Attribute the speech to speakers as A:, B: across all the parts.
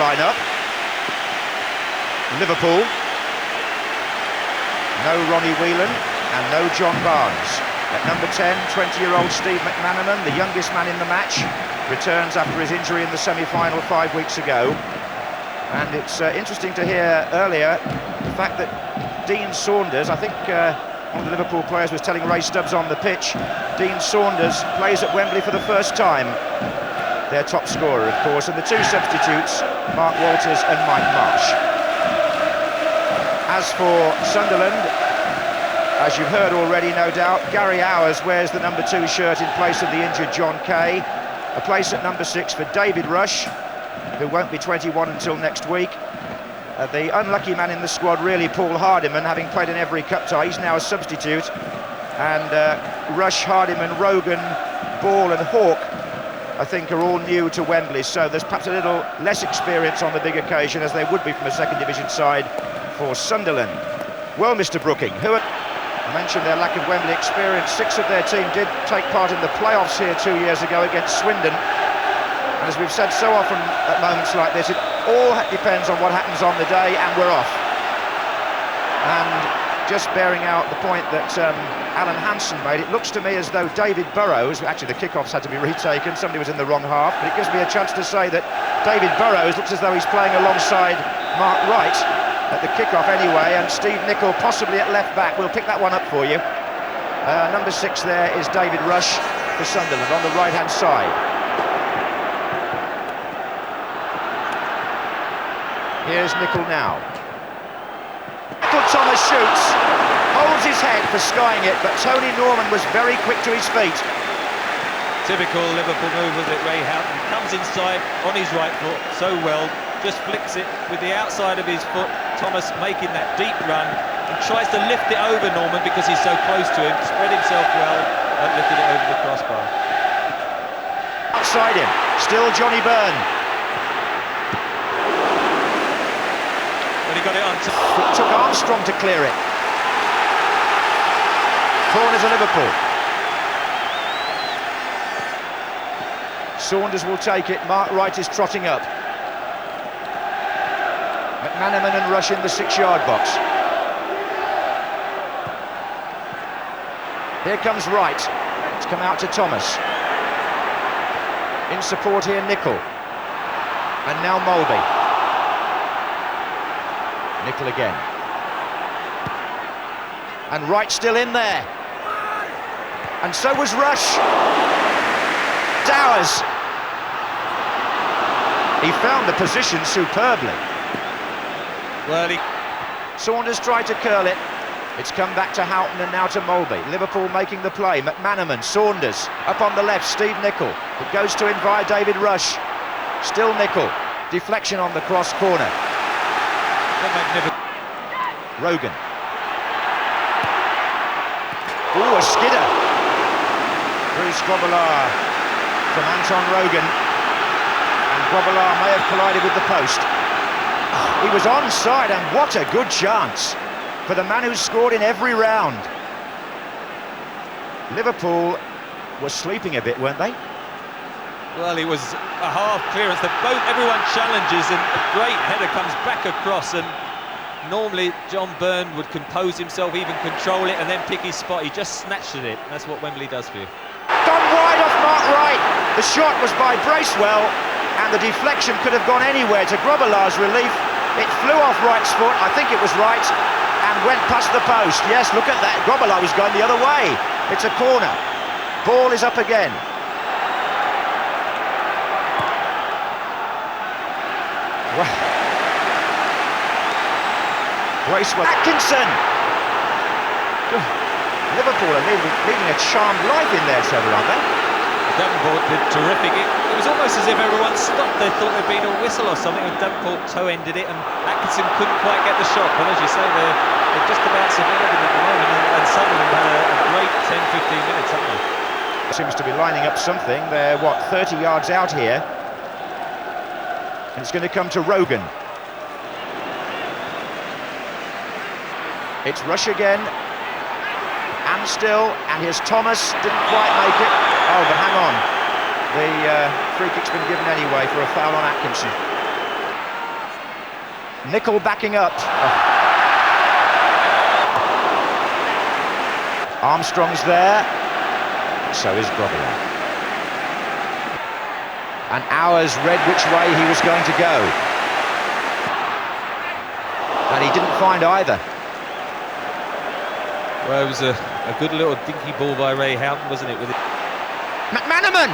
A: lineup. Liverpool. No Ronnie Whelan and no John Barnes. At number 10, 20-year-old Steve McManaman, the youngest man in the match, returns after his injury in the semi-final 5 weeks ago. And it's interesting to hear earlier the fact that Dean Saunders, I think one of the Liverpool players was telling Ray Stubbs on the pitch, Dean Saunders plays at Wembley for the first time. Their top scorer, of course, and the two substitutes, Mark Walters and Mike Marsh. As for Sunderland, as you've heard already, no doubt, Gary Owers wears the number 2 shirt in place of the injured John Kay. A place at number 6 for David Rush, who won't be 21 until next week. The unlucky man in the squad, really, Paul Hardiman, having played in every cup tie, he's now a substitute. And Rush, Hardiman, Rogan, Ball and Hawke, I think, are all new to Wembley, so there's perhaps a little less experience on the big occasion, as they would be from a second division side for Sunderland. Well, Mr. Brooking, I mentioned their lack of Wembley experience. 6 of their team did take part in the playoffs here 2 years ago against Swindon. And as we've said so often at moments like this, it all depends on what happens on the day, and we're off. And just bearing out the point that Alan Hansen made, it looks to me as though David Burrows, actually the kickoffs had to be retaken, somebody was in the wrong half, but it gives me a chance to say that David Burrows looks as though he's playing alongside Mark Wright at the kickoff anyway, and Steve Nicol possibly at left back. We'll pick that one up for you. Number 6 there is David Rush for Sunderland on the right-hand side. Here's Nicol now. Michael Thomas shoots, holds his head for skying it, but Tony Norman was very quick to his feet.
B: Typical Liverpool move, was it? Ray Houghton comes inside on his right foot so well, just flicks it with the outside of his foot. Thomas making that deep run and tries to lift it over Norman because he's so close to him, spread himself well and lifted it over the crossbar.
A: Outside him, still Johnny Byrne.
B: But he got it on top.
A: It took Armstrong to clear it. Corners of Liverpool. Saunders will take it, Mark Wright is trotting up. McManaman and Rush in the 6-yard box. Here comes Wright. It's come out to Thomas. In support here, Nicol. And now Mulby. Nicol again. And Wright still in there. And so was Rush. Dowers. He found the position superbly.
B: Well,
A: Saunders tried to curl it. It's come back to Houghton and now to Mulby. Liverpool making the play. McManaman, Saunders, up on the left, Steve Nicol. It goes to him via David Rush. Still Nicol. Deflection on the cross corner. Rogan. Oh, a skidder. Bruce Grobbelaar from Anton Rogan. And Grobbelaar may have collided with the post. He was onside, and what a good chance for the man who scored in every round. Liverpool were sleeping a bit, weren't they?
B: Well, it was a half clearance. Everyone challenges, and a great header comes back across, and normally John Byrne would compose himself, even control it, and then pick his spot. He just snatched at it. That's what Wembley does for you.
A: Gone wide off Mark Wright. The shot was by Bracewell, and the deflection could have gone anywhere to Grobbelaar's relief. It flew off Wright's foot, I think it was Wright, and went past the post. Yes, look at that. Grobbelaar was going the other way. It's a corner. Ball is up again. Bracewell. Atkinson! Liverpool are leading a charmed life in there, Trevor, aren't they?
B: Davenport did terrific. It was almost as if everyone stopped. They thought there'd been a whistle or something, and Davenport toe-ended it, and Atkinson couldn't quite get the shot. But as you say, they're just about surviving at the moment, and Sunderland had a great 10-15 minutes, haven't they?
A: Seems to be lining up something. They're, what, 30 yards out here. And it's going to come to Rogan. It's Rush again. And still, and here's Thomas, didn't quite make it. Oh, but hang on. The free kick's been given anyway for a foul on Atkinson. Nicol backing up. Armstrong's there. So is Grobbelaar. And Hours read which way he was going to go. And he didn't find either.
B: Well, it was a good little dinky ball by Ray Houghton, wasn't it? With it.
A: McManaman!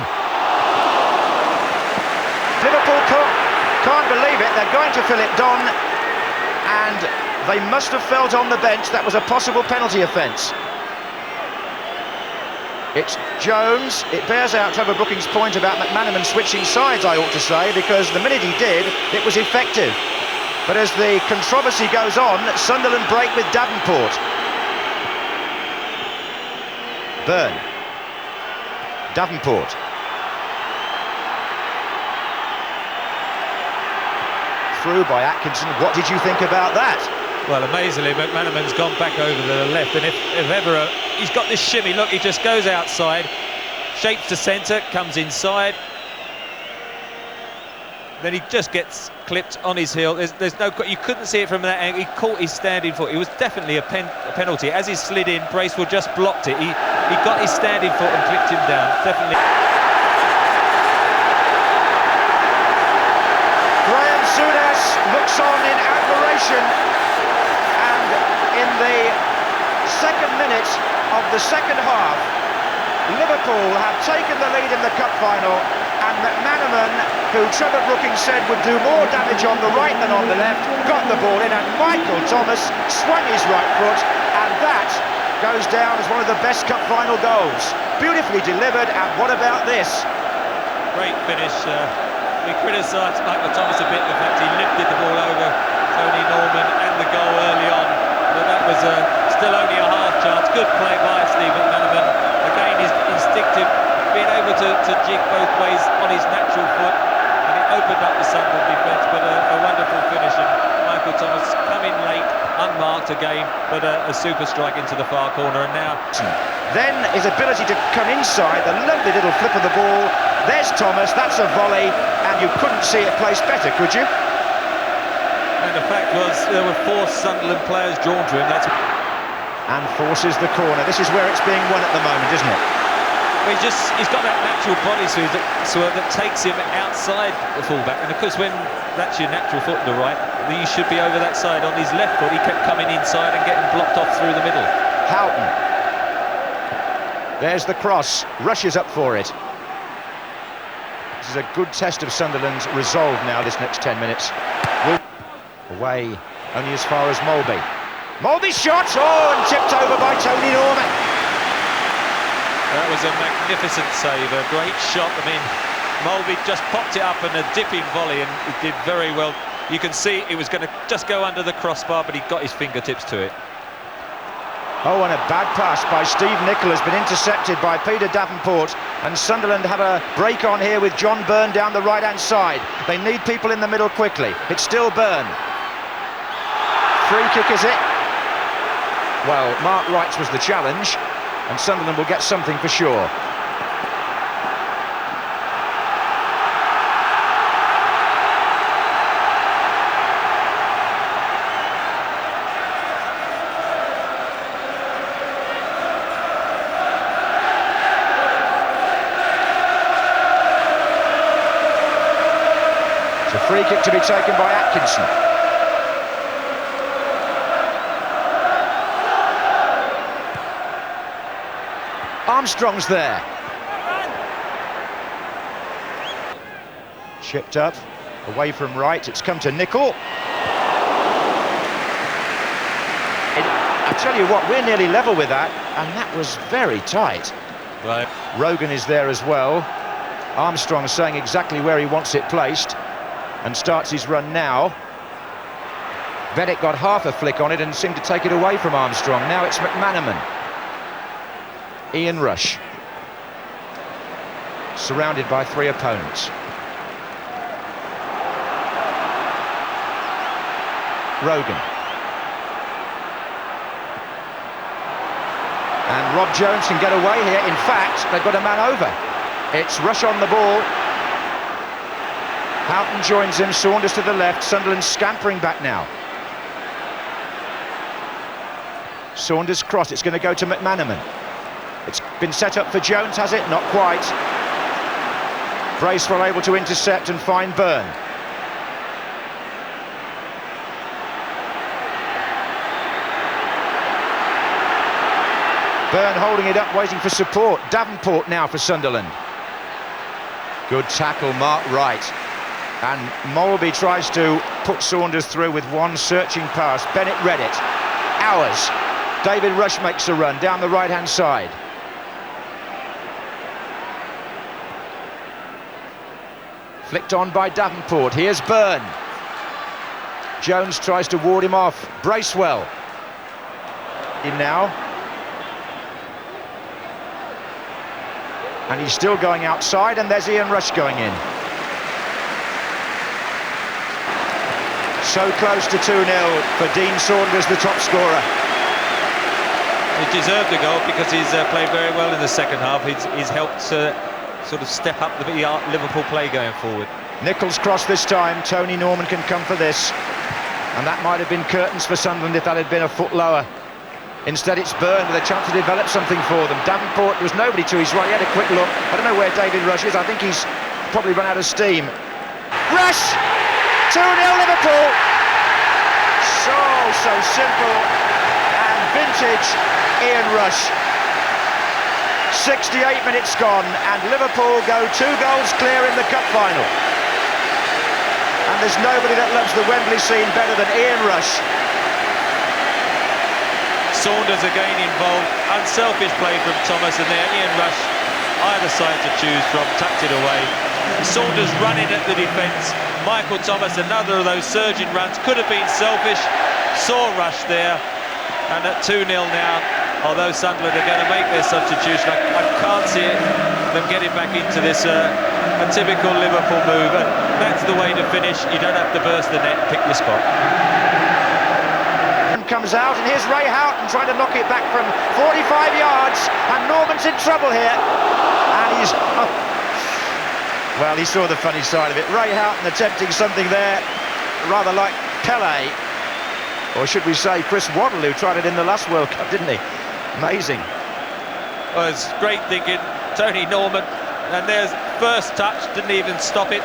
A: Liverpool can't believe it. They're going to Philip Don, and they must have felt on the bench that was a possible penalty offence. It's Jones. It bears out Trevor Brooking's point about McManaman switching sides, I ought to say, because the minute he did, it was effective. But as the controversy goes on, Sunderland break with Davenport. Byrne. Davenport. Through by Atkinson. What did you think about that?
B: Well, amazingly, McManaman's gone back over to the left, and if ever he's got this shimmy, look, he just goes outside, shapes to centre, comes inside, then he just gets clipped on his heel. There's no, you couldn't see it from that angle. He caught his standing foot. It was definitely a penalty. As he slid in, Bracewell just blocked it. He got his standing foot and clipped him down. Definitely.
A: Graham Souness looks on in admiration, and in the second minute of the second half, Liverpool have taken the lead in the cup final, and McManaman, who Trevor Brooking said would do more damage on the right than on the left, got the ball in, and Michael Thomas swung his right foot, and that goes down as one of the best cup final goals. Beautifully delivered, and what about this?
B: Great finish. We criticised Michael Thomas a bit, the fact he lifted the ball over Tony Norman and the goal early on, but that was still only a half chance. Good play by Steve McManaman. Again, his instinctive, being able to jig both ways on his natural foot, and it opened up the Sunderland defence, but a wonderful finish, and Michael Thomas coming late, unmarked again, but a super strike into the far corner, and now...
A: Then his ability to come inside, the lovely little flip of the ball. There's Thomas, that's a volley, and you couldn't see it placed better, could you?
B: And the fact was, there were 4 Sunderland players drawn to him.
A: And forces the corner. This is where it's being won at the moment, isn't it?
B: Well, he's got that natural body that takes him outside the fullback. And of course, when that's your natural foot to the right, you should be over that side. On his left foot, he kept coming inside and getting blocked off through the middle.
A: Houghton. There's the cross. Rushes up for it. This is a good test of Sunderland's resolve now, this next 10 minutes. Away, only as far as Molby. Molby's shot! Oh, and tipped over by Tony Norman.
B: That was a magnificent save, a great shot. I mean, Molby just popped it up in a dipping volley, and he did very well. You can see it was going to just go under the crossbar, but he got his fingertips to it.
A: Oh, and a bad pass by Steve Nicol has been intercepted by Peter Davenport, and Sunderland have a break on here with John Byrne down the right-hand side. They need people in the middle quickly. It's still Byrne. Free kick, is it? Well, Mark Wright's was the challenge, and Sunderland will get something for sure. It's a free kick to be taken by Atkinson. Armstrong's there. Chipped up, away from Wright, it's come to Nicol. I tell you what, we're nearly level with that, and that was very tight.
B: Right.
A: Rogan is there as well. Armstrong saying exactly where he wants it placed, and starts his run now. Bennett got half a flick on it and seemed to take it away from Armstrong. Now it's McManaman. Ian Rush, surrounded by 3 opponents. Rogan. And Rob Jones can get away here. In fact, they've got a man over. It's Rush on the ball. Houghton joins him, Saunders to the left, Sunderland scampering back now. Saunders cross, it's going to go to McManaman. It's been set up for Jones, has it? Not quite. Bracewell able to intercept and find Byrne. Byrne holding it up, waiting for support. Davenport now for Sunderland. Good tackle, Mark Wright. And Molby tries to put Saunders through with one searching pass. Bennett read it. Hours. David Rush makes a run down the right-hand side. Flicked on by Davenport. Here's Byrne. Jones tries to ward him off. Bracewell. In now. And he's still going outside, and there's Ian Rush going in. So close to 2-0 for Dean Saunders, the top scorer.
B: He deserved a goal because he's played very well in the second half. He's helped sort of step up the Liverpool play going forward.
A: Nichols cross this time. Tony Norman can come for this. And that might have been curtains for Sunderland if that had been a foot lower. Instead it's Byrne with a chance to develop something for them. Davenport, there was nobody to his right. He had a quick look. I don't know where David Rush is. I think he's probably run out of steam. Rush! 2-0 Liverpool! So simple. And vintage Ian Rush. 68 minutes gone and Liverpool go 2 goals clear in the cup final. And there's nobody that loves the Wembley scene better than Ian Rush.
B: Saunders again involved, unselfish play from Thomas, and there Ian Rush, either side to choose from, tucked it away. Saunders running at the defence, Michael Thomas, another of those surging runs, could have been selfish, saw Rush there, and at 2-0 now, although Sunderland are going to make their substitution, I can't see them getting back into this, a typical Liverpool move, and that's the way to finish. You don't have to burst the net, pick your spot.
A: Comes out, and here's Ray Houghton trying to knock it back from 45 yards, and Norman's in trouble here, and he's well, he saw the funny side of it. Ray Houghton attempting something there rather like Pele, or should we say Chris Waddle, who tried it in the last World Cup, didn't he? Amazing.
B: Well, it's great thinking, Tony Norman, and there's first touch, didn't even stop it.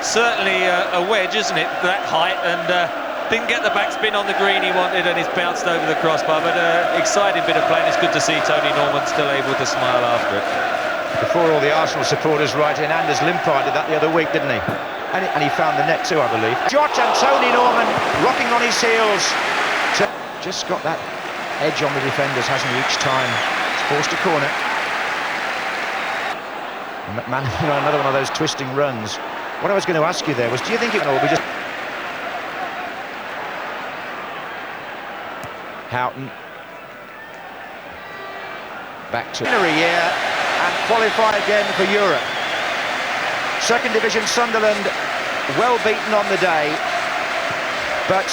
B: Certainly a wedge, isn't it, that height, and didn't get the backspin on the green he wanted, and he's bounced over the crossbar, but exciting bit of play, and it's good to see Tony Norman still able to smile after it.
A: Before all the Arsenal supporters right in, Anders Limpard did that the other week, didn't he? And he found the net too, I believe. Jot and Tony Norman rocking on his heels. Just got that edge on the defenders, hasn't he, each time. It's forced a corner. McManaman, another one of those twisting runs. What I was going to ask you there was, do you think it will be just... Houghton back to a year and qualify again for Europe. Second division Sunderland well beaten on the day, but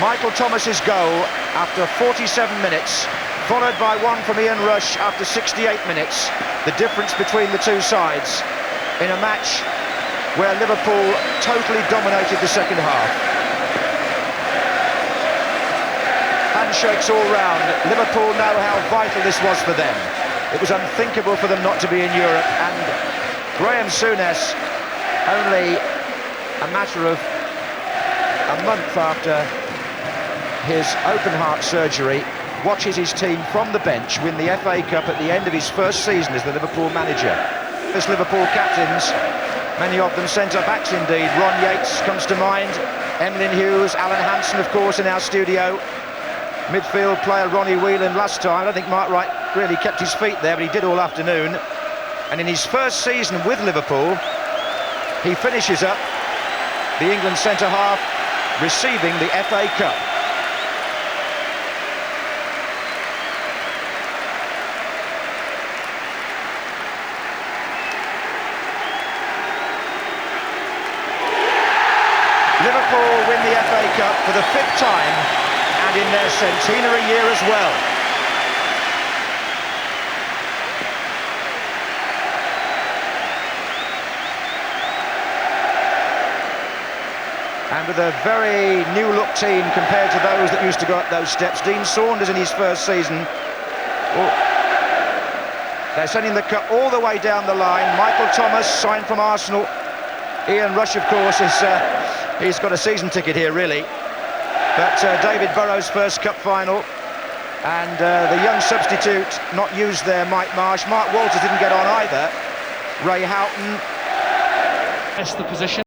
A: Michael Thomas's goal after 47 minutes, followed by one from Ian Rush after 68 minutes, the difference between the two sides in a match where Liverpool totally dominated the second half. Handshakes all round. Liverpool know how vital this was for them. It was unthinkable for them not to be in Europe, and Graham Souness, only a matter of a month after his open heart surgery, watches his team from the bench win the FA Cup at the end of his first season as the Liverpool manager. As Liverpool captains, many of them centre-backs indeed. Ron Yates comes to mind, Emlyn Hughes, Alan Hansen of course in our studio. Midfield player Ronnie Whelan last time. I don't think Mark Wright really kept his feet there, but he did all afternoon. And in his first season with Liverpool, he finishes up the England centre-half receiving the FA Cup. Liverpool win the FA Cup for the 5th time, and in their centenary year as well. And with a very new-look team compared to those that used to go up those steps. Dean Saunders in his first season. Oh. They're sending the cup all the way down the line. Michael Thomas, signed from Arsenal. Ian Rush, of course, he's got a season ticket here, really. But David Burrows' first cup final. And the young substitute not used there, Mike Marsh. Mark Walters didn't get on either. Ray Houghton.
C: That's the position.